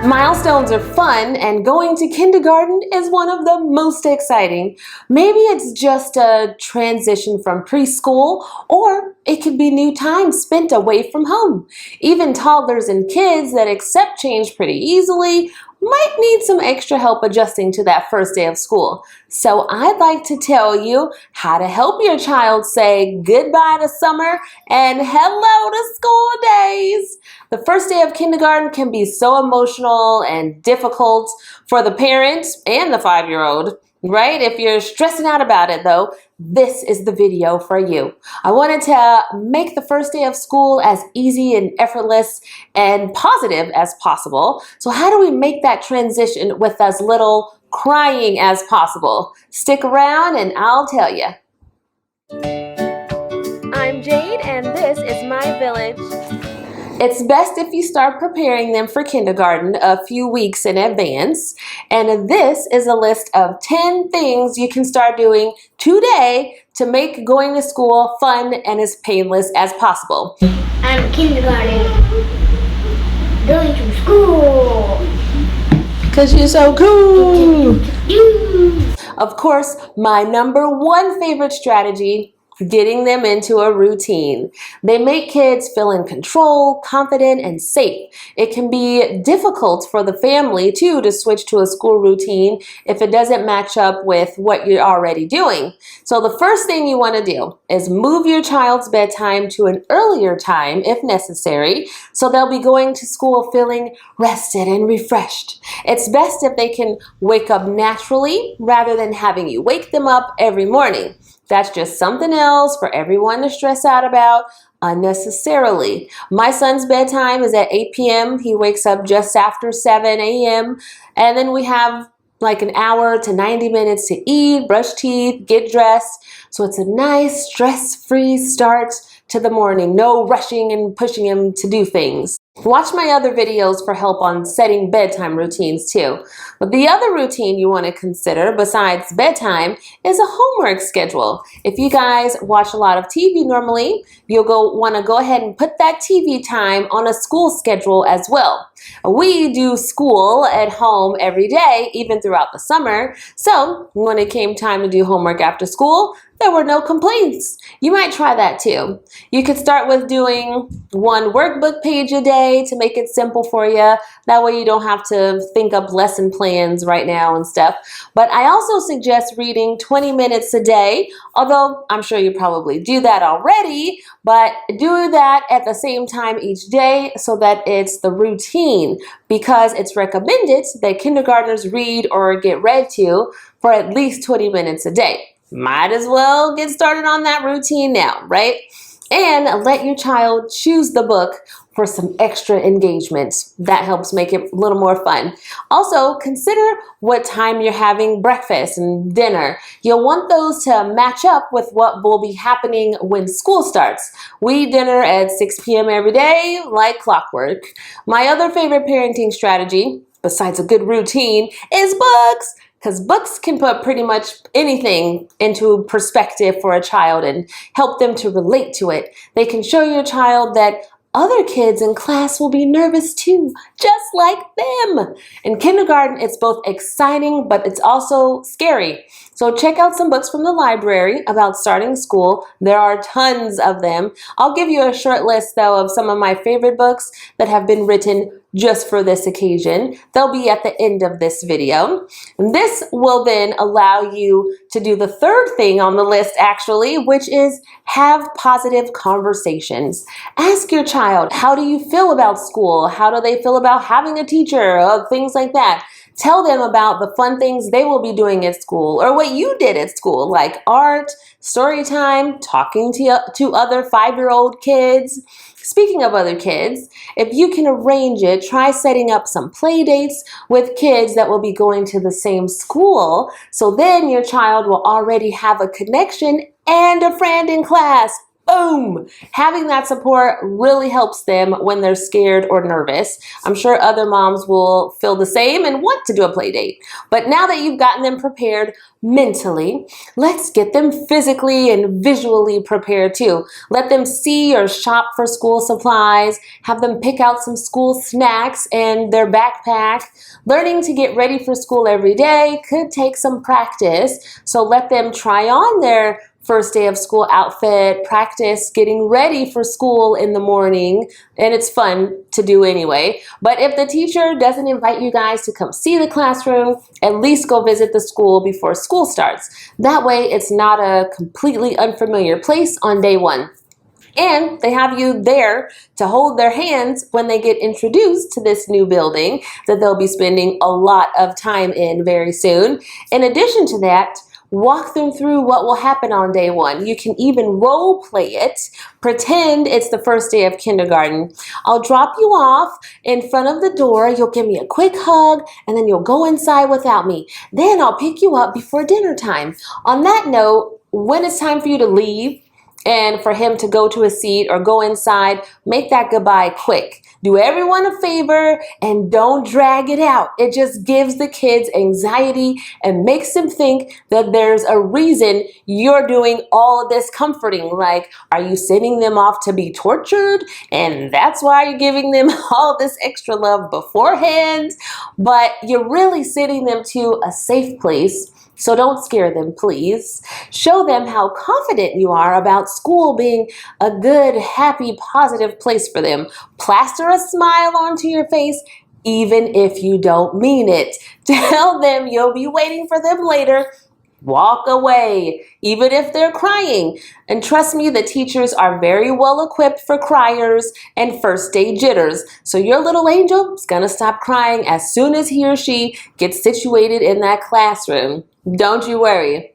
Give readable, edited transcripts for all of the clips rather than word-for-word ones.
Milestones are fun, and going to kindergarten is one of the most exciting. Maybe it's just a transition from preschool, or it could be new time spent away from home. Even toddlers and kids that accept change pretty easily might need some extra help adjusting to that first day of school. So I'd like to tell you how to help your child say goodbye to summer and hello to school days. The first day of kindergarten can be so emotional and difficult for the parents and the 5-year-old, right? If you're stressing out about it though, this is the video for you. I wanted to make the first day of school as easy and effortless and positive as possible. So how do we make that transition with as little crying as possible? Stick around and I'll tell you. I'm Jade and this is my village. It's best if you start preparing them for kindergarten a few weeks in advance. And this is a list of 10 things you can start doing today to make going to school fun and as painless as possible. I'm kindergarten. Going to school. Because you're so cool. Of course, my #1 favorite strategy, getting them into a routine. They make kids feel in control, confident, and safe. It can be difficult for the family too to switch to a school routine if it doesn't match up with what you're already doing. So the first thing you want to do is move your child's bedtime to an earlier time if necessary, so they'll be going to school feeling rested and refreshed. It's best if they can wake up naturally rather than having you wake them up every morning. That's just something else for everyone to stress out about unnecessarily. My son's bedtime is at 8 p.m. He wakes up just after 7 a.m. And then we have like an hour to 90 minutes to eat, brush teeth, get dressed. So it's a nice stress-free start to the morning. No rushing and pushing him to do things. Watch my other videos for help on setting bedtime routines too. But the other routine you want to consider besides bedtime is a homework schedule. If you guys watch a lot of TV normally, you'll want to go ahead and put that TV time on a school schedule as well. We do school at home every day, even throughout the summer. So when it came time to do homework after school, there were no complaints. You might try that too. You could start with doing 1 workbook page a day to make it simple for you. That way you don't have to think up lesson plans right now and stuff. But I also suggest reading 20 minutes a day, although I'm sure you probably do that already, but do that at the same time each day so that it's the routine, because it's recommended that kindergartners read or get read to for at least 20 minutes a day. Might as well get started on that routine now, right? And let your child choose the book for some extra engagement. That helps make it a little more fun. Also, consider what time you're having breakfast and dinner. You'll want those to match up with what will be happening when school starts. We eat dinner at 6 p.m. every day, like clockwork. My other favorite parenting strategy, besides a good routine, is books. Because books can put pretty much anything into perspective for a child and help them to relate to it. They can show your child that other kids in class will be nervous too, just like them. In kindergarten, it's both exciting, but it's also scary. So check out some books from the library about starting school. There are tons of them. I'll give you a short list though of some of my favorite books that have been written just for this occasion. They'll be at the end of this video. And this will then allow you to do the third thing on the list actually, which is have positive conversations. Ask your child, how do you feel about school? How do they feel about having a teacher? Things like that. Tell them about the fun things they will be doing at school or what you did at school, like art, story time, talking to other 5-year-old kids. Speaking of other kids, if you can arrange it, try setting up some play dates with kids that will be going to the same school. So then your child will already have a connection and a friend in class. Boom! Having that support really helps them when they're scared or nervous. I'm sure other moms will feel the same and want to do a play date. But now that you've gotten them prepared mentally, let's get them physically and visually prepared too. Let them see or shop for school supplies, have them pick out some school snacks and their backpack. Learning to get ready for school every day could take some practice, so let them try on their first day of school outfit, practice getting ready for school in the morning, and it's fun to do anyway. But if the teacher doesn't invite you guys to come see the classroom, at least go visit the school before school starts. That way it's not a completely unfamiliar place on day one. And they have you there to hold their hands when they get introduced to this new building that they'll be spending a lot of time in very soon. In addition to that, walk them through what will happen on day one. You can even role play it. Pretend it's the first day of kindergarten. I'll drop you off in front of the door. You'll give me a quick hug and then you'll go inside without me. Then I'll pick you up before dinner time. On that note, when it's time for you to leave, and for him to go to a seat or go inside, make that goodbye quick. Do everyone a favor and don't drag it out. It just gives the kids anxiety and makes them think that there's a reason you're doing all of this comforting. Like, are you sending them off to be tortured? And that's why you're giving them all this extra love beforehand. But you're really sending them to a safe place. So don't scare them, please. Show them how confident you are about school being a good, happy, positive place for them. Plaster a smile onto your face, even if you don't mean it. Tell them you'll be waiting for them later. Walk away, even if they're crying. And trust me, the teachers are very well equipped for criers and first day jitters. So your little angel is gonna stop crying as soon as he or she gets situated in that classroom. Don't you worry.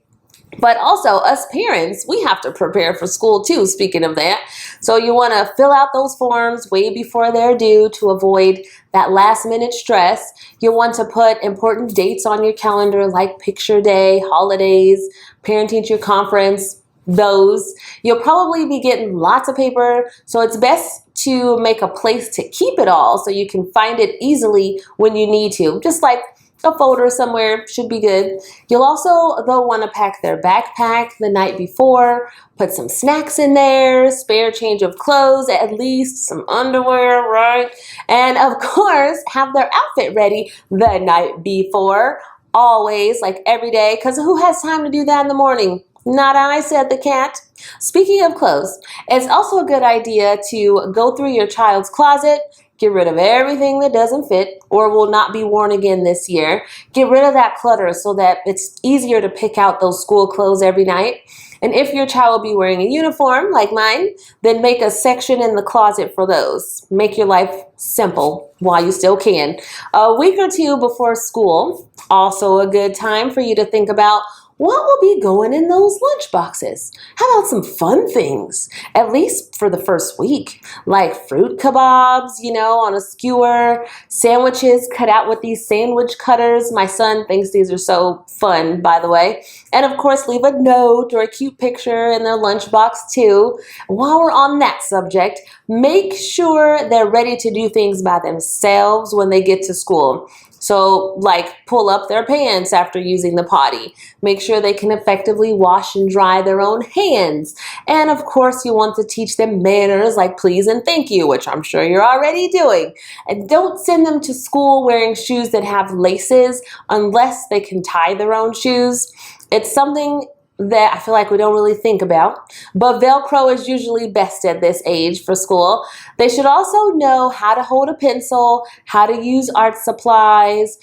But also, us parents, we have to prepare for school too, speaking of that. So you want to fill out those forms way before they're due to avoid that last minute stress. You'll want to put important dates on your calendar like picture day, holidays, parent-teacher conference, those. You'll probably be getting lots of paper, so it's best to make a place to keep it all so you can find it easily when you need to, just like a folder somewhere should be good. You'll also, though, want to pack their backpack the night before, put some snacks in there, spare change of clothes, at least some underwear, right? And of course, have their outfit ready the night before, always, like every day, because who has time to do that in the morning? Not I, said the cat. Speaking of clothes, it's also a good idea to go through your child's closet, get rid of everything that doesn't fit or will not be worn again this year. Get rid of that clutter so that it's easier to pick out those school clothes every night. And if your child will be wearing a uniform like mine, then make a section in the closet for those. Make your life simple while you still can. A week or two before school, also a good time for you to think about what will be going in those lunch boxes? How about some fun things, at least for the first week, like fruit kebabs, on a skewer, sandwiches cut out with these sandwich cutters. My son thinks these are so fun, by the way. And of course, leave a note or a cute picture in their lunchbox too. While we're on that subject, make sure they're ready to do things by themselves when they get to school. So, like, pull up their pants after using the potty. Make sure they can effectively wash and dry their own hands. And of course, you want to teach them manners like please and thank you, which I'm sure you're already doing. And don't send them to school wearing shoes that have laces unless they can tie their own shoes. It's something that I feel like we don't really think about, but Velcro is usually best at this age for school. They should also know how to hold a pencil, how to use art supplies,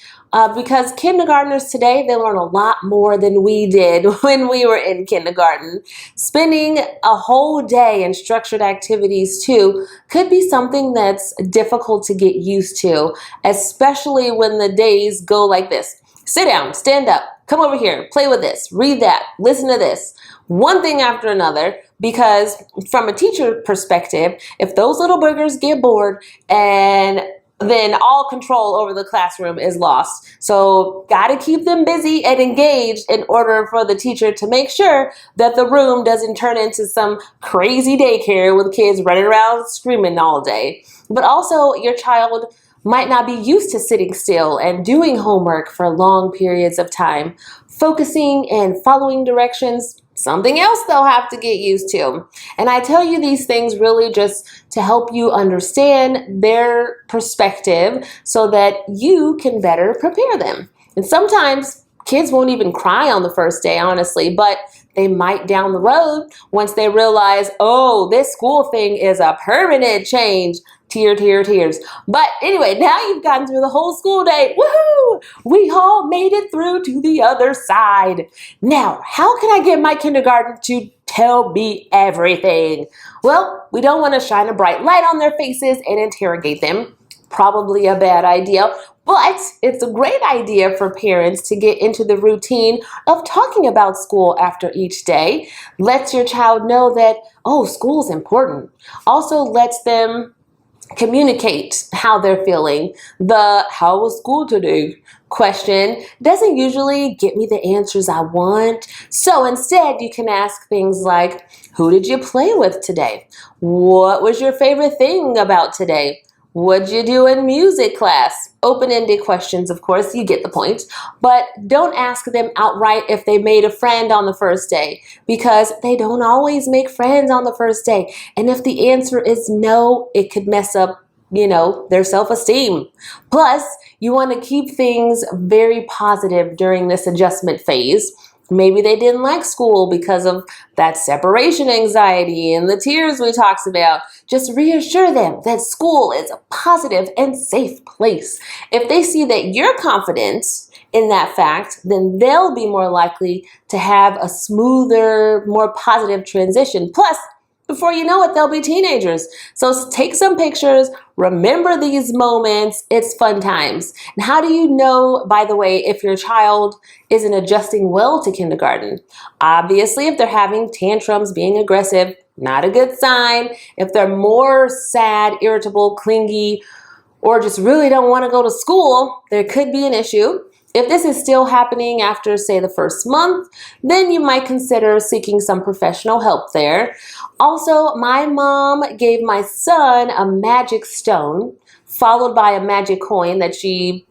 because kindergartners today, they learn a lot more than we did when we were in kindergarten. Spending a whole day in structured activities too could be something that's difficult to get used to, especially when the days go like this. Sit down, stand up, come over here, play with this, read that, listen to this, one thing after another, because from a teacher perspective, if those little boogers get bored and then all control over the classroom is lost. So gotta keep them busy and engaged in order for the teacher to make sure that the room doesn't turn into some crazy daycare with kids running around screaming all day. But also, your child might not be used to sitting still and doing homework for long periods of time. Focusing and following directions, something else they'll have to get used to. And I tell you these things really just to help you understand their perspective so that you can better prepare them. And sometimes kids won't even cry on the first day, honestly, but they might down the road once they realize, oh, this school thing is a permanent change. Tears. But anyway, now you've gotten through the whole school day. Woohoo! We all made it through to the other side. Now, how can I get my kindergarten to tell me everything? Well, we don't want to shine a bright light on their faces and interrogate them. Probably a bad idea, but it's a great idea for parents to get into the routine of talking about school after each day. Lets your child know that, oh, school's important. Also lets them communicate how they're feeling. The "how was school today?" question doesn't usually get me the answers I want. So instead, you can ask things like, who did you play with today? What was your favorite thing about today? What'd you do in music class? Open-ended questions, of course, you get the point. But don't ask them outright if they made a friend on the first day, because they don't always make friends on the first day. And if the answer is no, it could mess up, their self-esteem. Plus, you want to keep things very positive during this adjustment phase. Maybe they didn't like school because of that separation anxiety and the tears we talked about. Just reassure them that school is a positive and safe place. If they see that you're confident in that fact, then they'll be more likely to have a smoother, more positive transition. Plus, before you know it, they'll be teenagers. So take some pictures, remember these moments, it's fun times. And how do you know, by the way, if your child isn't adjusting well to kindergarten? Obviously, if they're having tantrums, being aggressive, not a good sign. If they're more sad, irritable, clingy, or just really don't want to go to school, there could be an issue. If this is still happening after, say, the first month, then you might consider seeking some professional help there. Also, my mom gave my son a magic stone, followed by a magic coin that she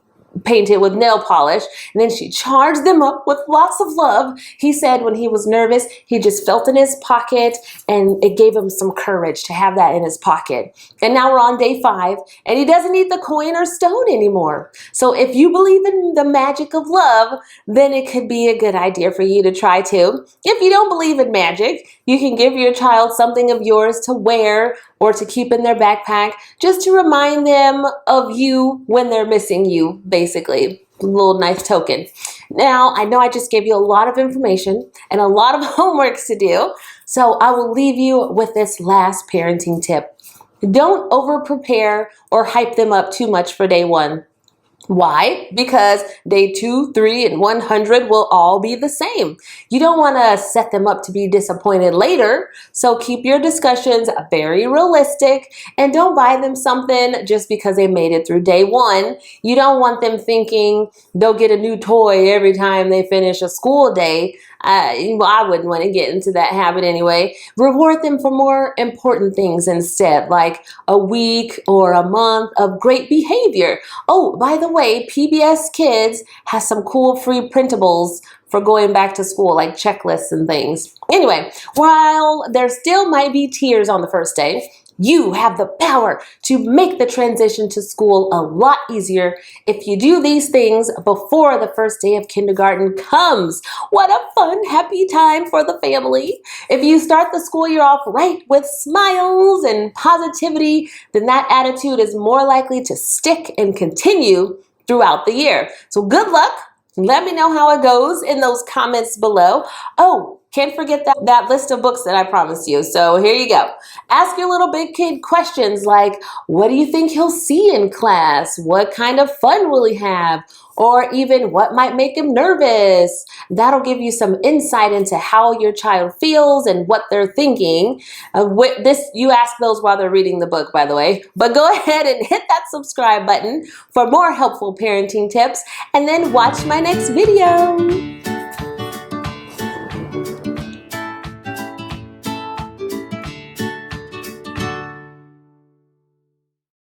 painted with nail polish, and then she charged them up with lots of love. He said when he was nervous, he just felt in his pocket, and it gave him some courage to have that in his pocket. And now we're on day 5, and he doesn't need the coin or stone anymore. So if you believe in the magic of love, then it could be a good idea for you to try too. If you don't believe in magic, you can give your child something of yours to wear or to keep in their backpack, just to remind them of you when they're missing you, basically. A little nice token. Now, I know I just gave you a lot of information and a lot of homework to do, so I will leave you with this last parenting tip. Don't over-prepare or hype them up too much for day 1. Why? Because day 2, 3, and 100 will all be the same. You don't want to set them up to be disappointed later, so keep your discussions very realistic and don't buy them something just because they made it through day 1. You don't want them thinking they'll get a new toy every time they finish a school day. I wouldn't want to get into that habit anyway. Reward them for more important things instead, like a week or a month of great behavior. Oh, by the way, PBS Kids has some cool free printables for going back to school, like checklists and things. Anyway, while there still might be tears on the first day, you have the power to make the transition to school a lot easier if you do these things before the first day of kindergarten comes. What a fun, happy time for the family. If you start the school year off right with smiles and positivity, then that attitude is more likely to stick and continue throughout the year. So good luck. Let me know how it goes in those comments below. Oh, Can't forget that list of books that I promised you. So here you go. Ask your little big kid questions like, what do you think he'll see in class? What kind of fun will he have? Or even what might make him nervous? That'll give you some insight into how your child feels and what they're thinking. You ask those while they're reading the book, by the way. But go ahead and hit that subscribe button for more helpful parenting tips, and then watch my next video.